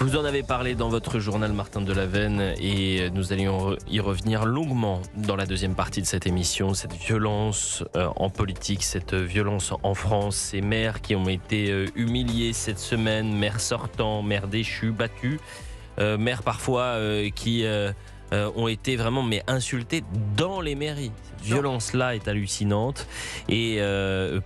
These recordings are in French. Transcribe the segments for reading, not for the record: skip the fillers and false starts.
Vous en avez parlé dans votre journal, Martin Delaveine, et nous allions y revenir longuement dans la deuxième partie de cette émission. Cette violence en politique, cette violence en France, ces maires qui ont été humiliés cette semaine, maires sortants, maires déchus, battus, maires parfois qui ont été vraiment insultés dans les mairies. Cette violence-là est hallucinante. Et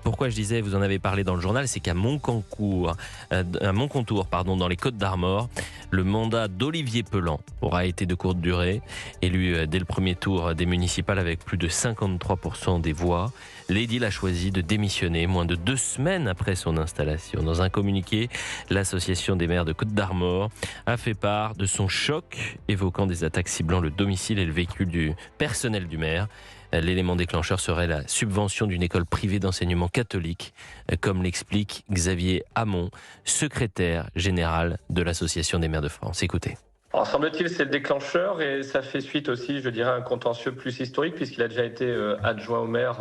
pourquoi je disais, vous en avez parlé dans le journal, c'est qu'à Moncontour, dans les Côtes-d'Armor, le mandat d'Olivier Pellan aura été de courte durée. Élu dès le premier tour des municipales avec plus de 53% des voix, l'édile a choisi de démissionner moins de 2 semaines après son installation. Dans un communiqué, l'association des maires de Côtes-d'Armor a fait part de son choc, évoquant des attaques ciblant le domicile et le véhicule du personnel du maire. L'élément déclencheur serait la subvention d'une école privée d'enseignement catholique, comme l'explique Xavier Hamon, secrétaire général de l'Association des maires de France. Écoutez. Alors, semble-t-il, c'est le déclencheur et ça fait suite aussi, je dirais, à un contentieux plus historique puisqu'il a déjà été adjoint au maire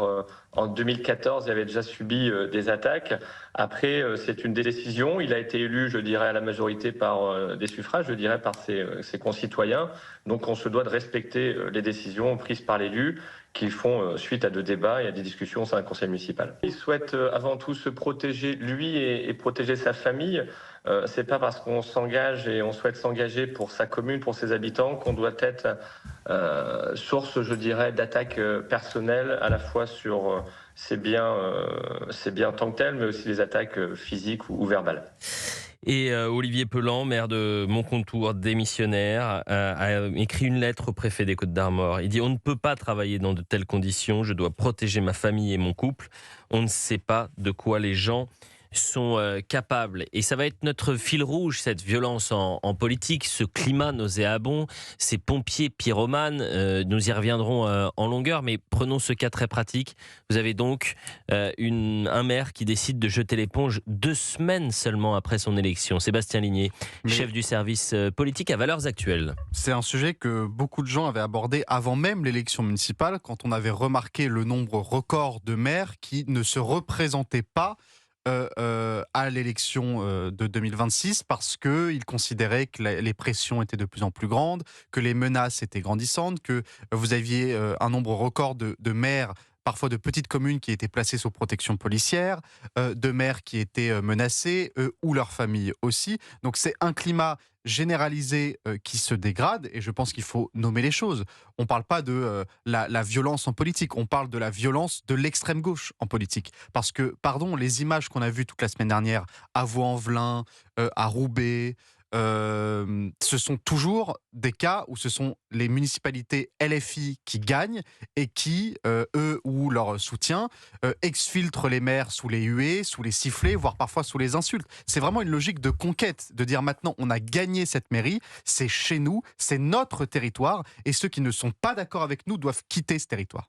en 2014. Il avait déjà subi des attaques. Après, c'est une décision. Il a été élu, je dirais, à la majorité par des suffrages, je dirais, par ses concitoyens. Donc, on se doit de respecter les décisions prises par l'élu qui font suite à de débats et à des discussions au sein d'un conseil municipal. Il souhaite avant tout se protéger, lui, et protéger sa famille. C'est pas parce qu'on s'engage et on souhaite s'engager pour sa commune, pour ses habitants, qu'on doit être source, je dirais, d'attaques personnelles, à la fois sur ses biens en tant que tels, mais aussi les attaques physiques ou verbales. Et Olivier Pellan, maire de Moncontour, démissionnaire, a écrit une lettre au préfet des Côtes-d'Armor. Il dit « On ne peut pas travailler dans de telles conditions, je dois protéger ma famille et mon couple. On ne sait pas de quoi les gens sont capables. » Et ça va être notre fil rouge, cette violence en politique, ce climat nauséabond, ces pompiers pyromanes. Nous y reviendrons en longueur, mais prenons ce cas très pratique. Vous avez donc un maire qui décide de jeter l'éponge 2 semaines seulement après son élection. Sébastien Ligné, chef du service politique à Valeurs Actuelles. C'est un sujet que beaucoup de gens avaient abordé avant même l'élection municipale, quand on avait remarqué le nombre record de maires qui ne se représentaient pas à l'élection de 2026 parce qu'ils considéraient que les pressions étaient de plus en plus grandes, que les menaces étaient grandissantes, que vous aviez un nombre record de maires, parfois de petites communes qui étaient placées sous protection policière, de maires qui étaient menacés, eux ou leurs familles aussi. Donc c'est un climat généralisé qui se dégrade et je pense qu'il faut nommer les choses. On ne parle pas de la violence en politique, on parle de la violence de l'extrême gauche en politique. Parce que, pardon, les images qu'on a vues toute la semaine dernière à Vaux-en-Velin, à Roubaix, ce sont toujours des cas où ce sont les municipalités LFI qui gagnent et qui, eux ou leur soutien, exfiltrent les maires sous les huées, sous les sifflets, voire parfois sous les insultes. C'est vraiment une logique de conquête, de dire maintenant on a gagné cette mairie, c'est chez nous, c'est notre territoire, et ceux qui ne sont pas d'accord avec nous doivent quitter ce territoire.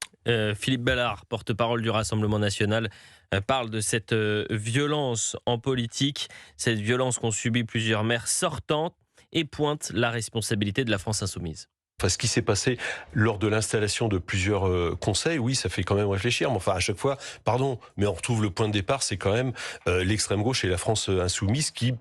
Philippe Ballard, porte-parole du Rassemblement national, parle de cette violence en politique, cette violence qu'ont subi plusieurs maires sortantes, et pointe la responsabilité de la France insoumise. Enfin, ce qui s'est passé lors de l'installation de plusieurs conseils, oui, ça fait quand même réfléchir. Mais enfin, à chaque fois, pardon, mais on retrouve le point de départ, c'est quand même l'extrême gauche et la France insoumise qui,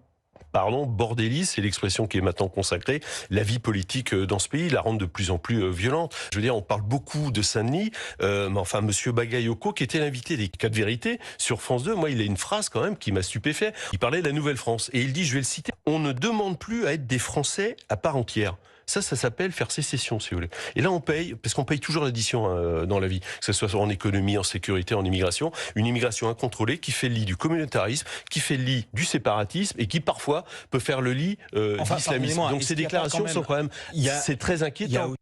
pardon, bordélise, c'est l'expression qui est maintenant consacrée, la vie politique dans ce pays, la rend de plus en plus violente. Je veux dire, on parle beaucoup de Saint-Denis, mais enfin, monsieur Bagayoko, qui était l'invité des 4 vérités sur France 2, moi, il a une phrase quand même qui m'a stupéfait. Il parlait de la Nouvelle-France et il dit, je vais le citer, on ne demande plus à être des Français à part entière. Ça s'appelle faire sécession, si vous voulez. Et là, on paye, parce qu'on paye toujours l'addition dans la vie, que ce soit en économie, en sécurité, en immigration, une immigration incontrôlée qui fait le lit du communautarisme, qui fait le lit du séparatisme et qui parfois peut faire le lit de l'islamisme. Donc ces déclarations sont quand même, c'est très inquiétant.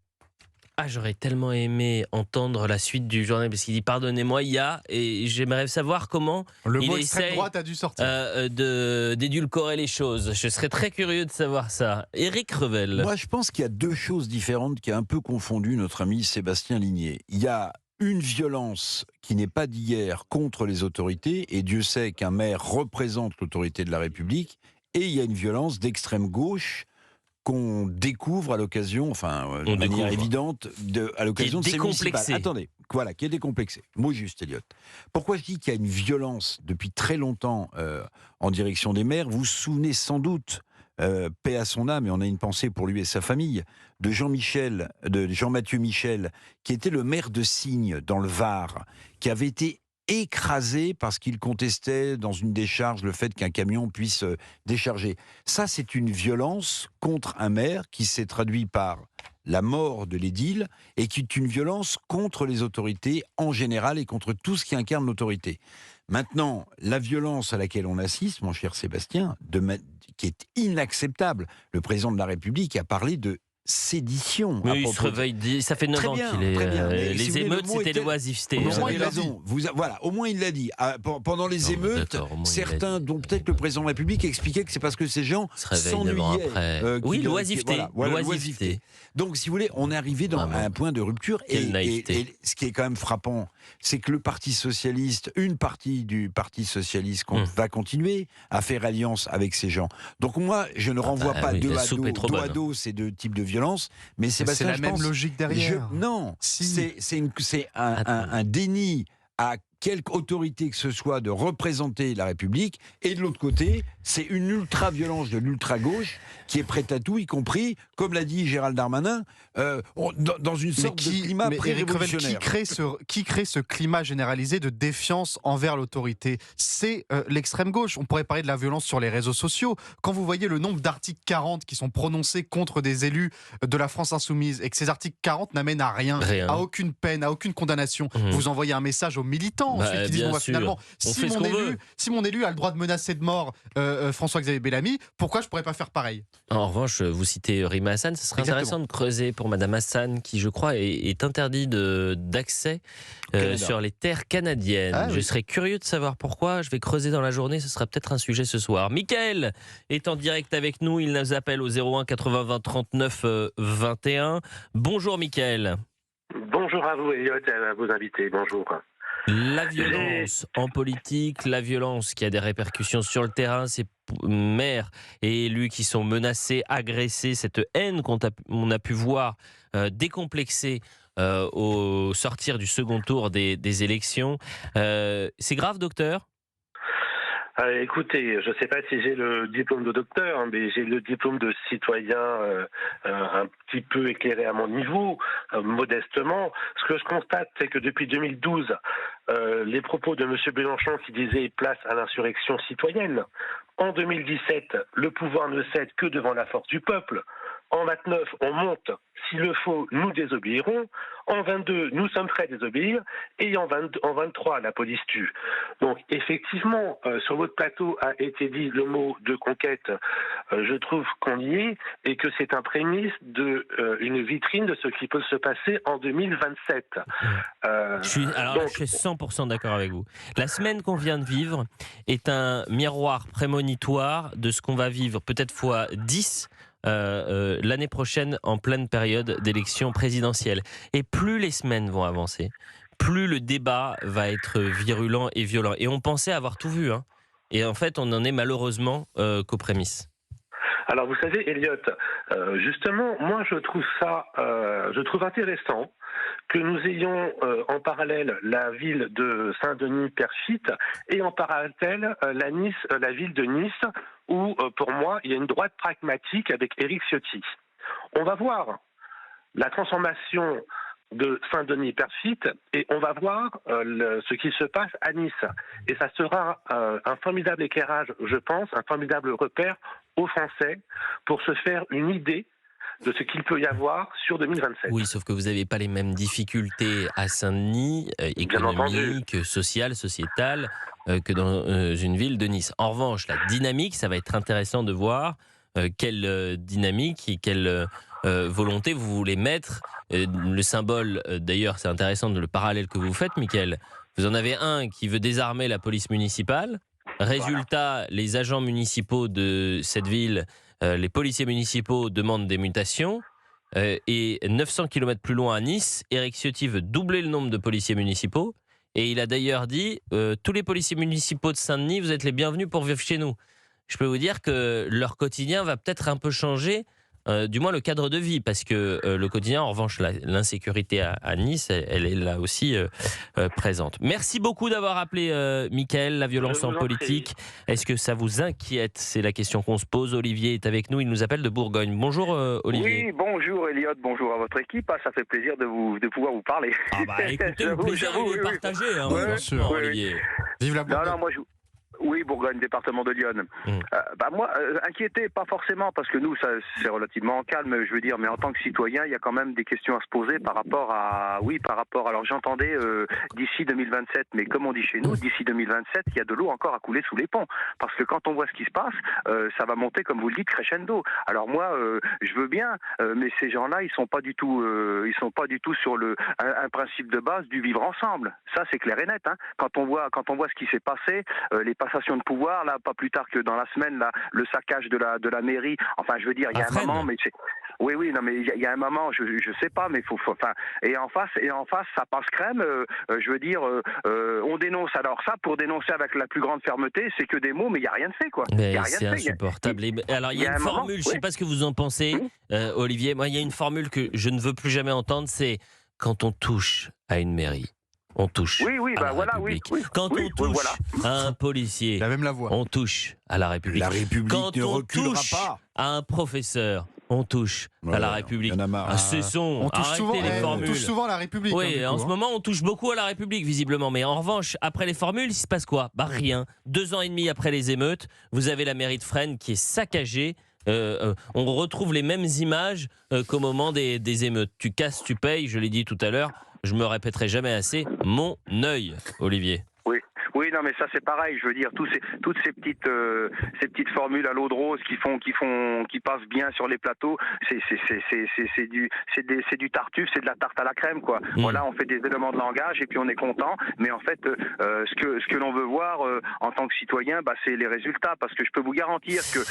Ah, j'aurais tellement aimé entendre la suite du journal parce qu'il dit pardonnez-moi, et j'aimerais savoir comment le il mot extrême essaye droite a dû sortir. d'édulcorer les choses. Je serais très curieux de savoir ça. Éric Revel. Moi, je pense qu'il y a 2 choses différentes qui a un peu confondu notre ami Sébastien Ligné. Il y a une violence qui n'est pas d'hier contre les autorités, et Dieu sait qu'un maire représente l'autorité de la République, et il y a une violence d'extrême gauche qu'on découvre à l'occasion, de manière évidente, à l'occasion de ces municipales. Attendez, voilà, qui est décomplexé. Mot juste, Elliot. Pourquoi je dis qu'il y a une violence depuis très longtemps en direction des maires ? Vous vous souvenez sans doute paix à son âme, et on a une pensée pour lui et sa famille, de Jean-Mathieu Michel, qui était le maire de Signes, dans le Var, qui avait été écrasé parce qu'il contestait dans une décharge le fait qu'un camion puisse décharger. Ça, c'est une violence contre un maire qui s'est traduit par la mort de l'édile et qui est une violence contre les autorités en général et contre tout ce qui incarne l'autorité. Maintenant, la violence à laquelle on assiste, mon cher Sébastien, qui est inacceptable, le président de la République a parlé de sédition. Mais il se réveille, ça fait 9 ans qu'il est... les émeutes, c'était l'oisiveté. Vous avez raison. Voilà, au moins il l'a dit. Pendant les émeutes, certains, dont peut-être le président de la République, expliquaient que c'est parce que ces gens s'ennuyaient. Oui, l'oisiveté. L'oisiveté. Donc, si vous voulez, on est arrivé à un point de rupture. Et ce qui est quand même frappant, c'est que le Parti Socialiste, une partie du Parti Socialiste va continuer à faire alliance avec ces gens. Donc moi, je ne renvoie pas dos à dos ces deux types de violence, mais Sébastien, c'est la même logique derrière. Non, c'est un déni à quelque autorité que ce soit de représenter la République, et de l'autre côté, c'est une ultra-violence de l'ultra-gauche qui est prête à tout, y compris, comme l'a dit Gérald Darmanin, dans une sorte de climat pré-révolutionnaire. Qui crée ce climat généralisé de défiance envers l'autorité? C'est l'extrême gauche. On pourrait parler de la violence sur les réseaux sociaux. Quand vous voyez le nombre d'articles 40 qui sont prononcés contre des élus de la France insoumise, et que ces articles 40 n'amènent à rien, à aucune peine, à aucune condamnation, vous envoyez un message aux militants ensuite qui disent finalement, si mon élu a le droit de menacer de mort François-Xavier Bellamy, pourquoi je ne pourrais pas faire pareil? En revanche, vous citez Rima Hassan, ce serait intéressant de creuser pour Madame Hassan, qui je crois est interdit d'accès sur les terres canadiennes. Je serais curieux de savoir pourquoi. Je vais creuser dans la journée, ce sera peut-être un sujet ce soir. Mickaël est en direct avec nous, il nous appelle au 01 80 20 39 21. Bonjour Mickaël. Bonjour à vous Elliot et à vos invités, bonjour. La violence en politique, la violence qui a des répercussions sur le terrain, ces maires et élus qui sont menacés, agressés, cette haine qu'on a pu voir décomplexée au sortir du second tour des élections. C'est grave, docteur ? Écoutez, je ne sais pas si j'ai le diplôme de docteur, mais j'ai le diplôme de citoyen un petit peu éclairé à mon niveau, modestement. Ce que je constate, c'est que depuis 2012, les propos de M. Mélenchon qui disait « place à l'insurrection citoyenne », en 2017, le pouvoir ne cède que devant la force du peuple. En 29, on monte. S'il le faut, nous désobéirons. En 22, nous sommes prêts à désobéir. Et en 23, la police tue. Donc, effectivement, sur votre plateau a été dit le mot de conquête. Je trouve qu'on y est et que c'est un prémisse d'une vitrine de ce qui peut se passer en 2027. Je suis 100% d'accord avec vous. La semaine qu'on vient de vivre est un miroir prémonitoire de ce qu'on va vivre, peut-être fois 10 l'année prochaine en pleine période d'élection présidentielle. Et plus les semaines vont avancer, plus le débat va être virulent et violent. Et on pensait avoir tout vu, hein. Et en fait, on en est malheureusement qu'aux prémices. Alors vous savez, Elliot, justement, moi je trouve intéressant que nous ayons en parallèle la ville de Saint-Denis-Perfit et en parallèle la ville de Nice, où pour moi il y a une droite pragmatique avec Éric Ciotti. On va voir la transformation de Saint-Denis-Perfit et on va voir ce qui se passe à Nice. Et ça sera un formidable éclairage, je pense, un formidable repère aux Français pour se faire une idée de ce qu'il peut y avoir sur 2027. Oui, sauf que vous n'avez pas les mêmes difficultés à Saint-Denis, économiques, sociales, sociétales, que dans une ville de Nice. En revanche, la dynamique, ça va être intéressant de voir quelle dynamique et quelle volonté vous voulez mettre. Le symbole, d'ailleurs, c'est intéressant le parallèle que vous faites, Mickaël. Vous en avez un qui veut désarmer la police municipale. Résultat, les agents municipaux de cette ville, les policiers municipaux demandent des mutations. Et 900 km plus loin à Nice, Éric Ciotti veut doubler le nombre de policiers municipaux. Et il a d'ailleurs dit tous les policiers municipaux de Saint-Denis, vous êtes les bienvenus pour vivre chez nous. Je peux vous dire que leur quotidien va peut-être un peu changer du moins le cadre de vie, parce que le quotidien, en revanche, l'insécurité à Nice, elle est là aussi présente. Merci beaucoup d'avoir appelé Mickaël, la violence en politique. Est-ce que ça vous inquiète? C'est la question qu'on se pose. Olivier est avec nous, il nous appelle de Bourgogne. Bonjour Olivier. Oui, bonjour Elliot, bonjour à votre équipe. Ça fait plaisir de pouvoir vous parler. Ah bah écoutez, le plaisir est partagé, hein, franchement, Olivier. Vive la Bourgogne. Non, moi oui, Bourgogne, département de Lyon. Moi, inquiété, pas forcément, parce que nous, ça, c'est relativement calme, je veux dire, mais en tant que citoyen, il y a quand même des questions à se poser par rapport à... Alors j'entendais d'ici 2027, mais comme on dit chez nous, d'ici 2027, il y a de l'eau encore à couler sous les ponts. Parce que quand on voit ce qui se passe, ça va monter, comme vous le dites, crescendo. Alors moi, je veux bien, mais ces gens-là, ils sont pas du tout sur un principe de base du vivre ensemble. Ça, c'est clair et net. Hein. Quand on voit ce qui s'est passé, les passation de pouvoir, là, pas plus tard que dans la semaine, là, le saccage de la mairie. Enfin, je veux dire, il y a un moment, mais c'est... Oui, non, mais il y a un moment, je sais pas, mais enfin, et en face, ça passe crème. Je veux dire, on dénonce. Alors ça, pour dénoncer avec la plus grande fermeté, c'est que des mots, mais il y a rien de fait, quoi. C'est insupportable. Alors il y a une formule, je sais pas ce que vous en pensez, Olivier. Moi, il y a une formule que je ne veux plus jamais entendre, c'est quand on touche à une mairie. On touche à la République. Quand on touche à un policier, on touche à la République. La République quand ne on reculera touche pas. à un professeur, on touche à la République. Cessons, arrêtez les formules. On touche souvent à la République. Oui, en ce moment, on touche beaucoup à la République, visiblement. Mais en revanche, après les formules, il se passe quoi? Rien. 2 ans et demi après les émeutes, vous avez la mairie de Fresnes qui est saccagée. On retrouve les mêmes images qu'au moment des émeutes. Tu casses, tu payes, je l'ai dit tout à l'heure. Je me répéterai jamais assez, mon œil, Olivier. Oui, non, mais ça c'est pareil. Je veux dire, toutes ces petites formules à l'eau de rose qui passent bien sur les plateaux, c'est du tartuffe, c'est de la tarte à la crème, quoi. Voilà, on fait des éléments de langage et puis on est content. Mais en fait, ce que l'on veut voir en tant que citoyen, c'est les résultats. Parce que je peux vous garantir que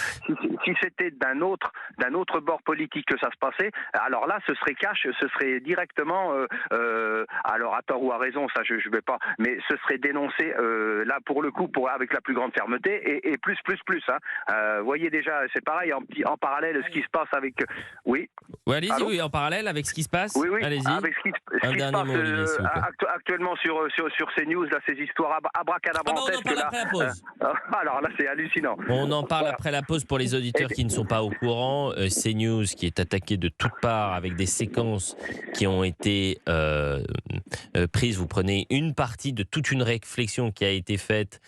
si c'était d'un autre bord politique que ça se passait, alors là, ce serait cash, ce serait directement, alors à tort ou à raison, ça je vais pas, mais ce serait dénoncé. Là pour le coup avec la plus grande fermeté et plus voyez déjà c'est pareil en parallèle ce qui se passe avec allez-y, en parallèle avec ce qui se passe allez-y avec ce qui se passe mot, Olivier, actuellement sur CNews là, ces histoires abracadabrantesques on en parle après la pause. Alors là c'est hallucinant, on en parle après la pause pour les auditeurs qui ne sont pas au courant. CNews qui est attaqué de toutes parts avec des séquences qui ont été prises. Vous prenez une partie de toute une réflexion qui a été faite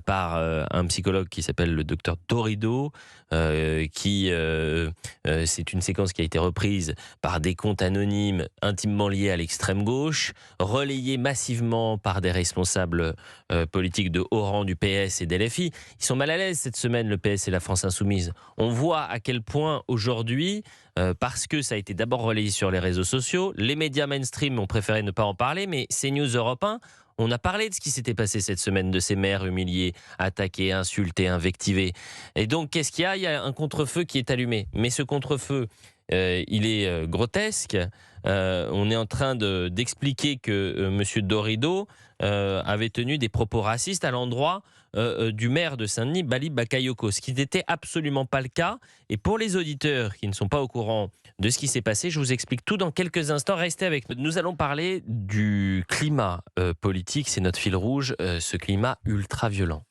par un psychologue qui s'appelle le docteur Dorido, c'est une séquence qui a été reprise par des comptes anonymes intimement liés à l'extrême gauche, relayée massivement par des responsables politiques de haut rang du PS et d'LFI. Ils sont mal à l'aise cette semaine, le PS et la France Insoumise. On voit à quel point aujourd'hui, parce que ça a été d'abord relayé sur les réseaux sociaux, les médias mainstream ont préféré ne pas en parler, mais CNews Europe 1, on a parlé de ce qui s'était passé cette semaine, de ces maires humiliés, attaqués, insultés, invectivés. Et donc, qu'est-ce qu'il y a? Il y a un contre-feu qui est allumé. Mais ce contre-feu, il est grotesque. On est en train d'expliquer que M. Dorido avait tenu des propos racistes à l'endroit du maire de Saint-Denis, Bali Bakayoko, ce qui n'était absolument pas le cas. Et pour les auditeurs qui ne sont pas au courant de ce qui s'est passé, je vous explique tout dans quelques instants. Restez avec nous. Nous allons parler du climat politique, c'est notre fil rouge, ce climat ultra-violent.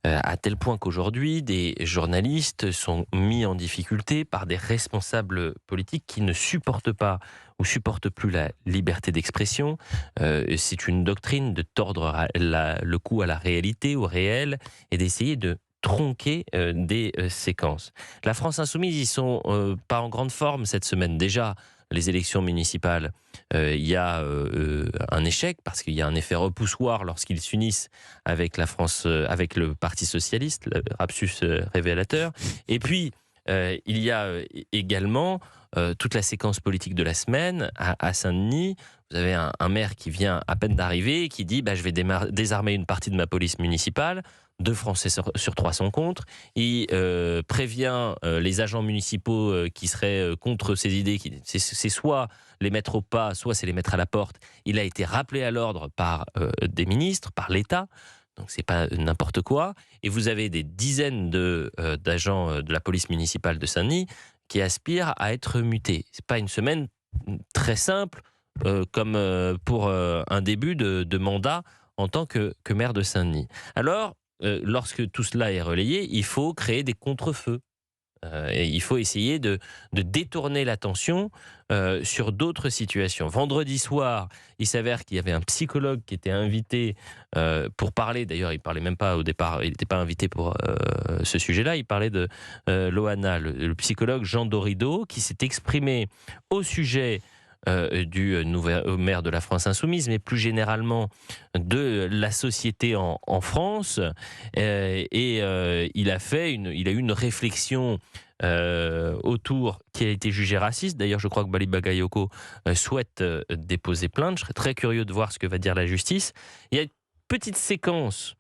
À tel point qu'aujourd'hui, des journalistes sont mis en difficulté par des responsables politiques qui ne supportent pas ou supportent plus la liberté d'expression. C'est une doctrine de tordre le cou à la réalité, au réel, et d'essayer de tronquer des séquences. La France Insoumise, ils sont pas en grande forme cette semaine. Déjà, les élections municipales, il y a un échec parce qu'il y a un effet repoussoir lorsqu'ils s'unissent avec la France, avec le Parti socialiste, le lapsus révélateur. Et puis il y a également toute la séquence politique de la semaine à Saint-Denis. Vous avez un maire qui vient à peine d'arriver et qui dit je vais désarmer une partie de ma police municipale. 2 Français sur 3 sont contre. Il prévient les agents municipaux qui seraient contre ces idées. C'est soit les mettre au pas, soit c'est les mettre à la porte. Il a été rappelé à l'ordre par des ministres, par l'État. Donc c'est pas n'importe quoi. Et vous avez des dizaines d'agents de la police municipale de Saint-Denis qui aspire à être muté. C'est pas une semaine très simple comme pour un début de mandat en tant que maire de Saint-Denis. Alors, lorsque tout cela est relayé, il faut créer des contre-feux. Et il faut essayer de détourner l'attention sur d'autres situations. Vendredi soir, il s'avère qu'il y avait un psychologue qui était invité pour parler. D'ailleurs, il ne parlait même pas au départ, il n'était pas invité pour ce sujet-là. Il parlait de Loana, le psychologue Jean Dorido, qui s'est exprimé au sujet du nouveau maire de la France Insoumise, mais plus généralement de la société en France. Il a eu une réflexion autour qui a été jugée raciste. D'ailleurs, je crois que Bali Bagayoko souhaite déposer plainte. Je serais très curieux de voir ce que va dire la justice. Il y a une petite séquence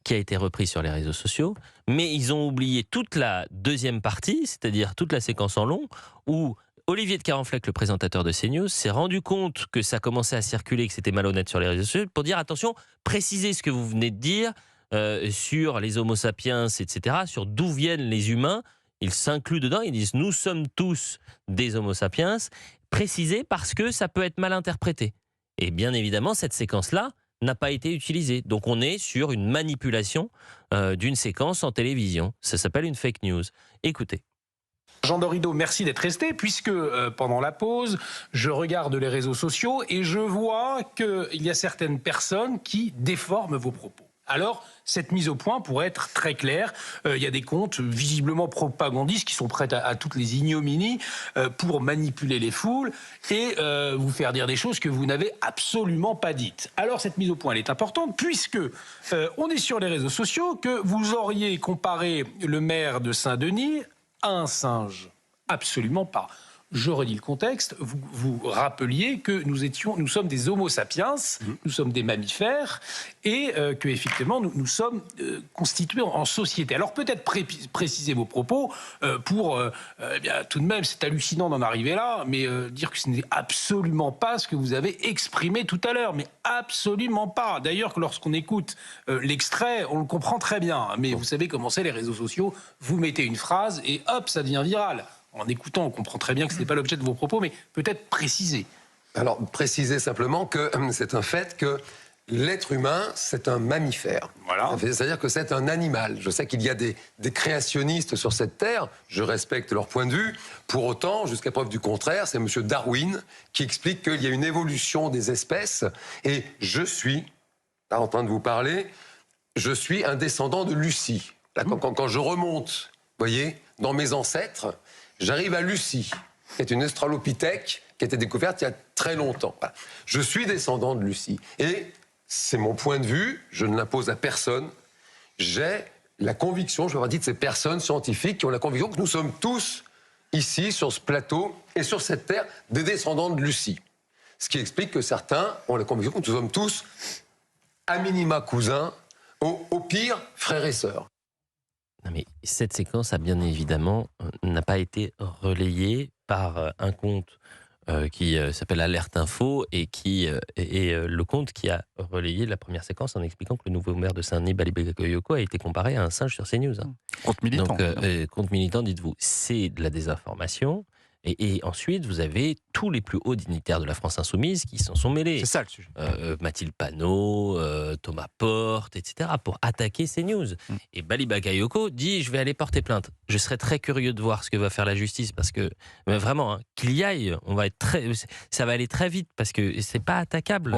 qui a été reprise sur les réseaux sociaux, mais ils ont oublié toute la deuxième partie, c'est-à-dire toute la séquence en long, où Olivier de Carenfleck, le présentateur de CNews, s'est rendu compte que ça commençait à circuler, que c'était malhonnête sur les réseaux sociaux, pour dire attention, précisez ce que vous venez de dire sur les homo sapiens, etc., sur d'où viennent les humains. Ils s'incluent dedans, ils disent nous sommes tous des homo sapiens, précisez parce que ça peut être mal interprété. Et bien évidemment, cette séquence-là n'a pas été utilisée. Donc on est sur une manipulation d'une séquence en télévision. Ça s'appelle une fake news. Écoutez. Jean Dorido, merci d'être resté, puisque pendant la pause, je regarde les réseaux sociaux et je vois qu'il y a certaines personnes qui déforment vos propos. Alors, cette mise au point pourrait être très claire. Il y a des comptes visiblement propagandistes qui sont prêts à toutes les ignominies pour manipuler les foules et vous faire dire des choses que vous n'avez absolument pas dites. Alors, cette mise au point, elle est importante puisque on est sur les réseaux sociaux que vous auriez comparé le maire de Saint-Denis à un singe. Absolument pas. Je redis le contexte. Vous rappeliez que nous sommes des homo sapiens, nous sommes des mammifères, et que effectivement nous sommes constitués en société. Alors peut-être préciser vos propos pour tout de même, c'est hallucinant d'en arriver là, mais dire que ce n'est absolument pas ce que vous avez exprimé tout à l'heure, mais absolument pas. D'ailleurs, que lorsqu'on écoute l'extrait, on le comprend très bien. Mais vous savez comment c'est les réseaux sociaux. Vous mettez une phrase et hop, ça devient viral. En écoutant, on comprend très bien que ce n'est pas l'objet de vos propos, mais peut-être préciser. Alors, préciser simplement que c'est un fait que l'être humain, c'est un mammifère. Voilà. C'est-à-dire que c'est un animal. Je sais qu'il y a des créationnistes sur cette terre, je respecte leur point de vue. Pour autant, jusqu'à preuve du contraire, c'est M. Darwin qui explique qu'il y a une évolution des espèces. Et je suis, là en train de vous parler, je suis un descendant de Lucie. Là, quand je remonte, vous voyez, dans mes ancêtres, j'arrive à Lucie, qui est une australopithèque qui a été découverte il y a très longtemps. Voilà. Je suis descendant de Lucie. Et c'est mon point de vue, je ne l'impose à personne. J'ai la conviction, je vais avoir dit de ces personnes scientifiques qui ont la conviction que nous sommes tous ici, sur ce plateau et sur cette terre, des descendants de Lucie. Ce qui explique que certains ont la conviction que nous sommes tous, à minima cousins, au pire frères et sœurs. Non mais cette séquence n'a pas été relayée par un compte qui s'appelle Alerte Info et qui est le compte qui a relayé la première séquence en expliquant que le nouveau maire de Saint-Denis, Bali Bagayoko, a été comparé à un singe sur CNews. Compte militant. Donc, compte militant, dites-vous, c'est de la désinformation. Et ensuite, vous avez tous les plus hauts dignitaires de la France Insoumise qui s'en sont mêlés. C'est ça le sujet. Mathilde Panot, Thomas Porte, etc., pour attaquer CNews. Et Bali Bagayoko dit « je vais aller porter plainte ». Je serais très curieux de voir ce que va faire la justice, parce que, vraiment, qu'il y aille, ça va aller très vite, parce que c'est pas attaquable,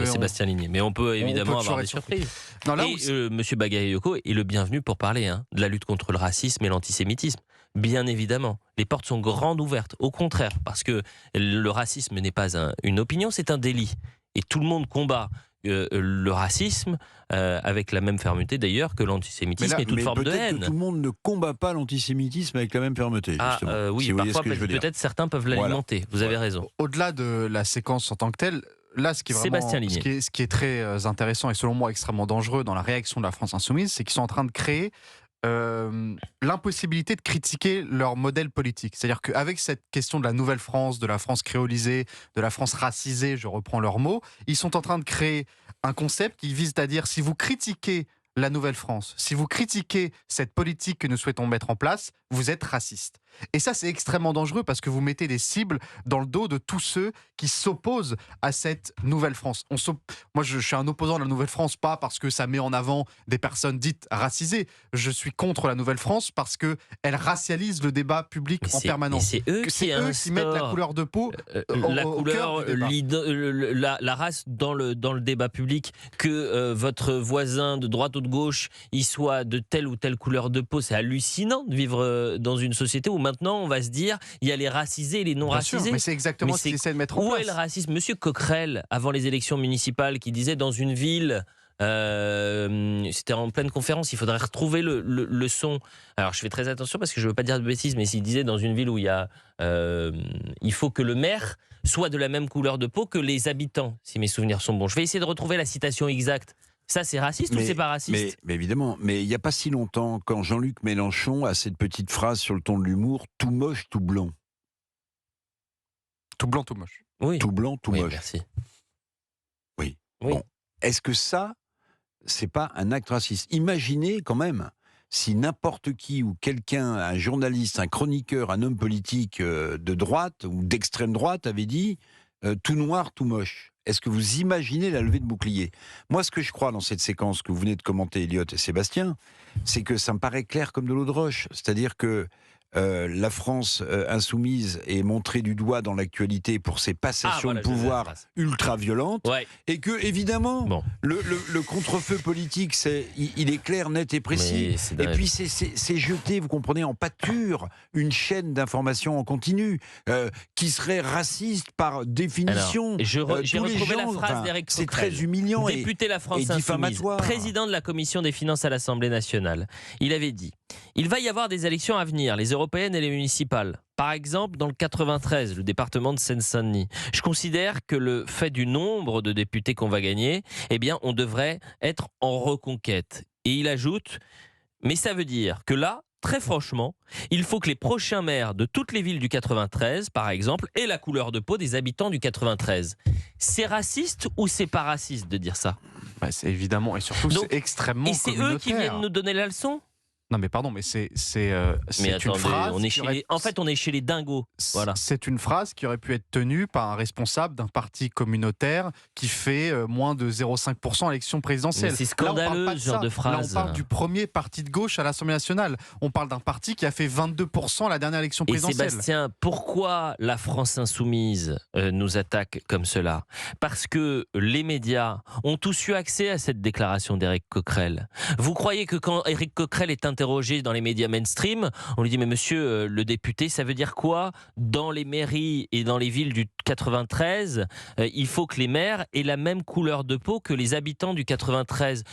Sébastien Ligné. Mais on peut évidemment avoir des surprises. Monsieur Bagayoko est le bienvenu pour parler de la lutte contre le racisme et l'antisémitisme. Bien évidemment, les portes sont grandes ouvertes. Au contraire, parce que le racisme n'est pas une opinion, c'est un délit. Et tout le monde combat le racisme avec la même fermeté d'ailleurs que l'antisémitisme et toute forme de haine. Que tout le monde ne combat pas l'antisémitisme avec la même fermeté. Oui, si parfois peut-être certains peuvent l'alimenter. Vous avez raison. Au-delà de la séquence en tant que telle, là, ce qui est très intéressant et selon moi extrêmement dangereux dans la réaction de la France Insoumise, c'est qu'ils sont en train de créer l'impossibilité de critiquer leur modèle politique. C'est-à-dire qu'avec cette question de la nouvelle France, de la France créolisée, de la France racisée, je reprends leurs mots, ils sont en train de créer un concept qui vise à dire si vous critiquez la Nouvelle-France, si vous critiquez cette politique que nous souhaitons mettre en place, vous êtes raciste. Et ça, c'est extrêmement dangereux parce que vous mettez des cibles dans le dos de tous ceux qui s'opposent à cette Nouvelle-France. Moi, je suis un opposant de la Nouvelle-France, pas parce que ça met en avant des personnes dites racisées. Je suis contre la Nouvelle-France parce qu'elle racialise le débat public en permanence. C'est eux qui mettent la couleur de peau au cœur du débat. La race dans le débat public, que votre voisin de droite ou de gauche, il soit de telle ou telle couleur de peau. C'est hallucinant de vivre dans une société où maintenant on va se dire il y a les racisés et les non racisés. Bien sûr, mais c'est exactement ce qu'ils essaient de mettre en place. Où est le racisme? Monsieur Coquerel, avant les élections municipales, qui disait dans une ville, c'était en pleine conférence, il faudrait retrouver le son. Alors je fais très attention parce que je ne veux pas dire de bêtises, mais s'il disait dans une ville où il y a, il faut que le maire soit de la même couleur de peau que les habitants, si mes souvenirs sont bons. Je vais essayer de retrouver la citation exacte. Ça, c'est raciste ou c'est pas raciste? Mais évidemment, mais il n'y a pas si longtemps, quand Jean-Luc Mélenchon a cette petite phrase sur le ton de l'humour, tout moche, tout blanc. Tout blanc, tout moche. Oui. Tout blanc, tout moche. Merci. Oui. Bon. Est-ce que ça, c'est pas un acte raciste? Imaginez quand même si n'importe qui ou quelqu'un, un journaliste, un chroniqueur, un homme politique de droite ou d'extrême droite avait dit tout noir, tout moche. Est-ce que vous imaginez la levée de bouclier? Moi, ce que je crois dans cette séquence que vous venez de commenter, Elliot et Sébastien, c'est que ça me paraît clair comme de l'eau de roche. C'est-à-dire que la France insoumise est montrée du doigt dans l'actualité pour ses passations de pouvoir ultra-violentes, et que, évidemment, le contre-feu politique, il est clair, net et précis. Et puis, c'est jeté, vous comprenez, en pâture, une chaîne d'information en continu, qui serait raciste par définition. J'ai retrouvé la phrase d'Éric Coquerel. C'est très humiliant député La France Insoumise, président de la Commission des finances à l'Assemblée nationale. Il avait dit: il va y avoir des élections à venir, les européennes et les municipales. Par exemple, dans le 93, le département de Seine-Saint-Denis. Je considère que le fait du nombre de députés qu'on va gagner, eh bien, on devrait être en reconquête. Et il ajoute: mais ça veut dire que là, très franchement, il faut que les prochains maires de toutes les villes du 93, par exemple, aient la couleur de peau des habitants du 93. C'est raciste ou c'est pas raciste de dire ça? C'est évidemment, et surtout, c'est extrêmement communautaire. Et c'est eux qui viennent nous donner la leçon? Non mais pardon, mais c'est attendez, une phrase. En fait, on est chez les dingos. Voilà. C'est une phrase qui aurait pu être tenue par un responsable d'un parti communautaire qui fait moins de 0,5% à l'élection présidentielle. Mais c'est scandaleux ce genre de phrase. Là, on parle du premier parti de gauche à l'Assemblée nationale. On parle d'un parti qui a fait 22% à la dernière élection présidentielle. Et Sébastien, pourquoi la France insoumise nous attaque comme cela? Parce que les médias ont tous eu accès à cette déclaration d'Éric Coquerel. Vous croyez que quand Éric Coquerel est interrogé dans les médias mainstream, on lui dit: mais monsieur le député, ça veut dire quoi dans les mairies et dans les villes du 93? Il faut que les maires aient la même couleur de peau que les habitants du 93.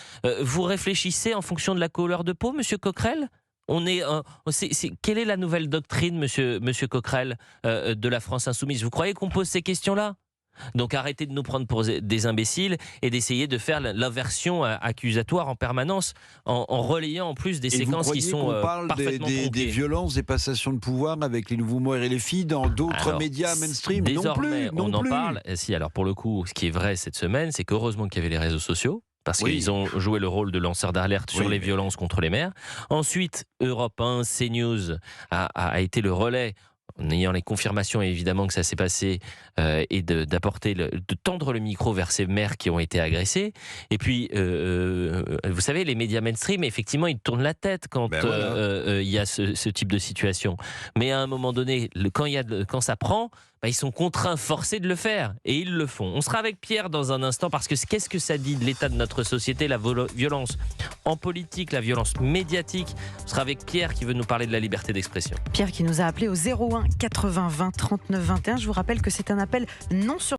Vous réfléchissez en fonction de la couleur de peau, monsieur Coquerel? Quelle est la nouvelle doctrine, monsieur Coquerel, de la France insoumise? Vous croyez qu'on pose ces questions-là? Donc arrêtez de nous prendre pour des imbéciles et d'essayer de faire l'inversion accusatoire en permanence en relayant en plus des séquences qui sont parfaitement tronquées. Des violences, des passations de pouvoir avec les nouveaux mots RLFI dans d'autres médias mainstream? Désormais, non plus. En parle. Si, alors pour le coup, ce qui est vrai cette semaine, c'est qu'heureusement qu'il y avait les réseaux sociaux, parce qu'ils ont joué le rôle de lanceur d'alerte sur les violences contre les maires. Ensuite, Europe 1, CNews a été le relais, en ayant les confirmations évidemment que ça s'est passé, et de tendre le micro vers ces maires qui ont été agressés. Et puis, vous savez, les médias mainstream, effectivement, ils tournent la tête quand il y a ce type de situation. Mais à un moment donné, quand ça prend, ils sont contraints, forcés de le faire. Et ils le font. On sera avec Pierre dans un instant, parce que qu'est-ce que ça dit de l'état de notre société, la violence en politique, la violence médiatique? On sera avec Pierre qui veut nous parler de la liberté d'expression. Pierre qui nous a appelé au 01 80 20 39 21. Je vous rappelle que c'est un appel non sur